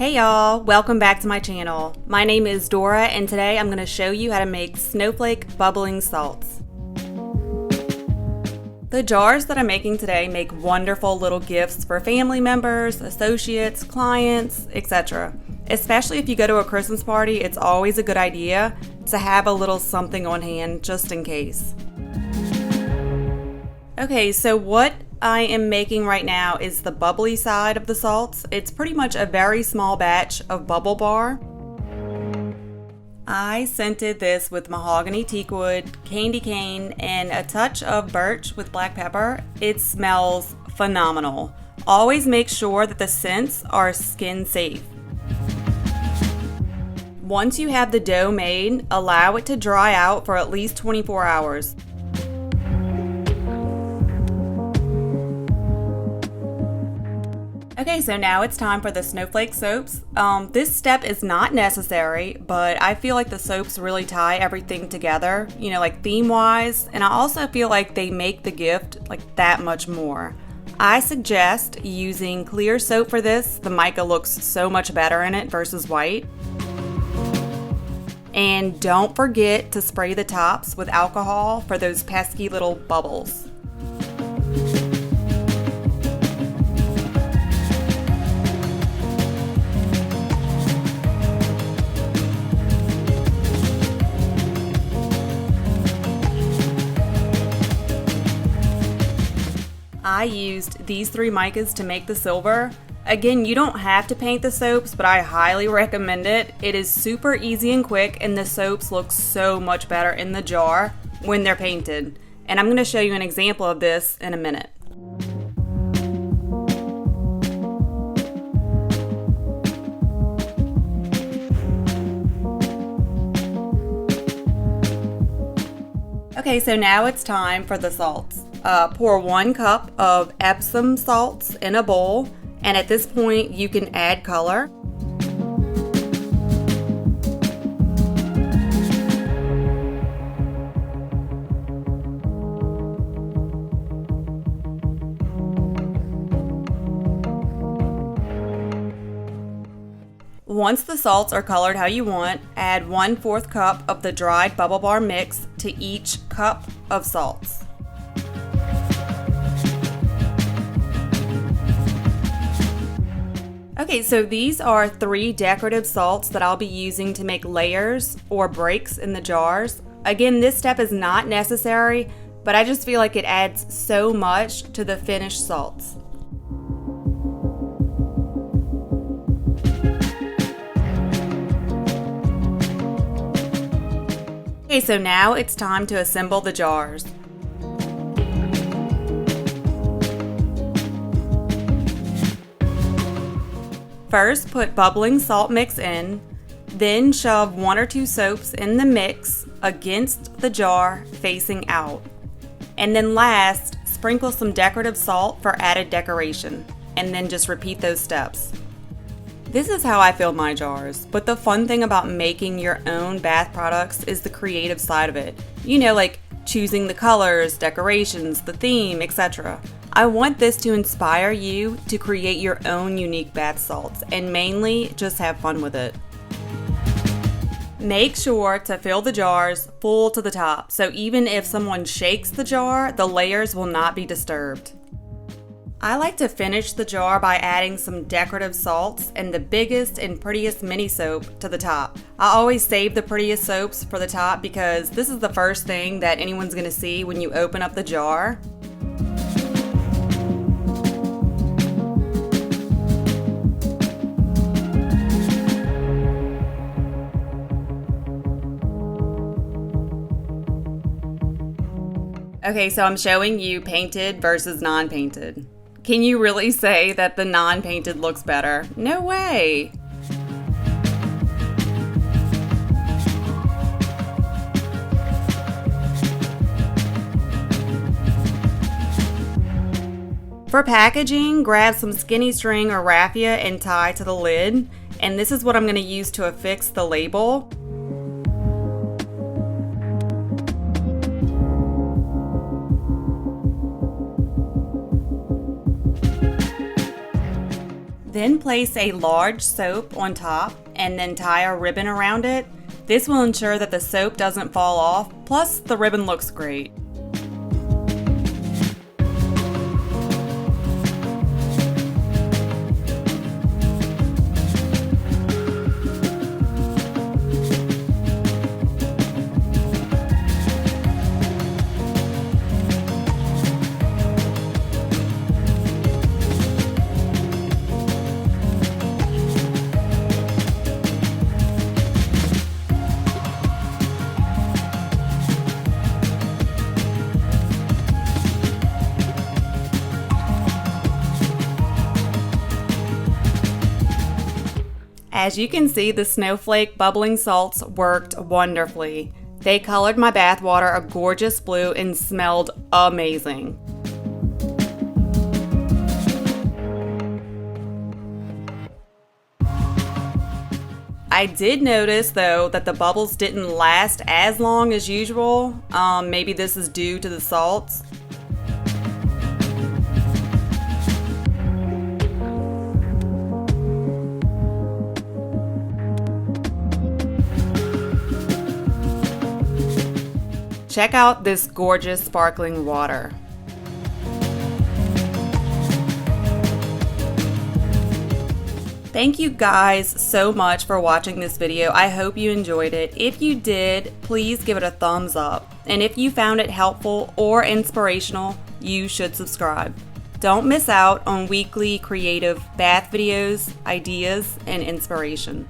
Hey y'all, welcome back to my channel. My name is Dora and today I'm going to show you how to make snowflake bubbling salts. The jars that I'm making today make wonderful little gifts for family members, associates, clients, etc. Especially if you go to a Christmas party, it's always a good idea to have a little something on hand just in case. Okay, so what I am making right now is the bubbly side of the salts. It's pretty much a very small batch of Bubble Bar. I scented this with mahogany teakwood, candy cane, and a touch of birch with black pepper. It smells phenomenal. Always make sure that the scents are skin safe. Once you have the dough made, allow it to dry out for at least 24 hours. Okay, so now it's time for the snowflake soaps. This step is not necessary, but I feel like the soaps really tie everything together, like theme-wise, and I also feel like they make the gift like that much more. I suggest using clear soap for this. The mica looks so much better in it versus white. And don't forget to spray the tops with alcohol for those pesky little bubbles. I used these 3 micas to make the silver. Again, you don't have to paint the soaps, but I highly recommend it. It is super easy and quick, and the soaps look so much better in the jar when they're painted. And I'm going to show you an example of this in a minute. Okay, so now it's time for the salts. Pour 1 cup of Epsom salts in a bowl, and at this point you can add color. Once the salts are colored how you want, add 1/4 cup of the dried Bubble Bar mix to each cup of salts. Okay, so these are 3 decorative salts that I'll be using to make layers or breaks in the jars. Again, this step is not necessary, but I just feel like it adds so much to the finished salts. Okay, so now it's time to assemble the jars. First, put bubbling salt mix in, then shove 1 or 2 soaps in the mix against the jar facing out. And then last, sprinkle some decorative salt for added decoration, and then just repeat those steps. This is how I fill my jars, but the fun thing about making your own bath products is the creative side of it. Like choosing the colors, decorations, the theme, etc. I want this to inspire you to create your own unique bath salts and mainly just have fun with it. Make sure to fill the jars full to the top, so even if someone shakes the jar, the layers will not be disturbed. I like to finish the jar by adding some decorative salts and the biggest and prettiest mini soap to the top. I always save the prettiest soaps for the top because this is the first thing that anyone's going to see when you open up the jar. Okay, so I'm showing you painted versus non-painted. Can you really say that the non-painted looks better? No way! For packaging, grab some skinny string or raffia and tie to the lid. And this is what I'm going to use to affix the label. Then place a large soap on top and then tie a ribbon around it. This will ensure that the soap doesn't fall off, plus the ribbon looks great. As you can see, the snowflake bubbling salts worked wonderfully. They colored my bath water a gorgeous blue and smelled amazing. I did notice though that the bubbles didn't last as long as usual. Maybe this is due to the salts. Check out this gorgeous sparkling water. Thank you guys so much for watching this video. I hope you enjoyed it. If you did, please give it a thumbs up. And if you found it helpful or inspirational, you should subscribe. Don't miss out on weekly creative bath videos, ideas, and inspiration.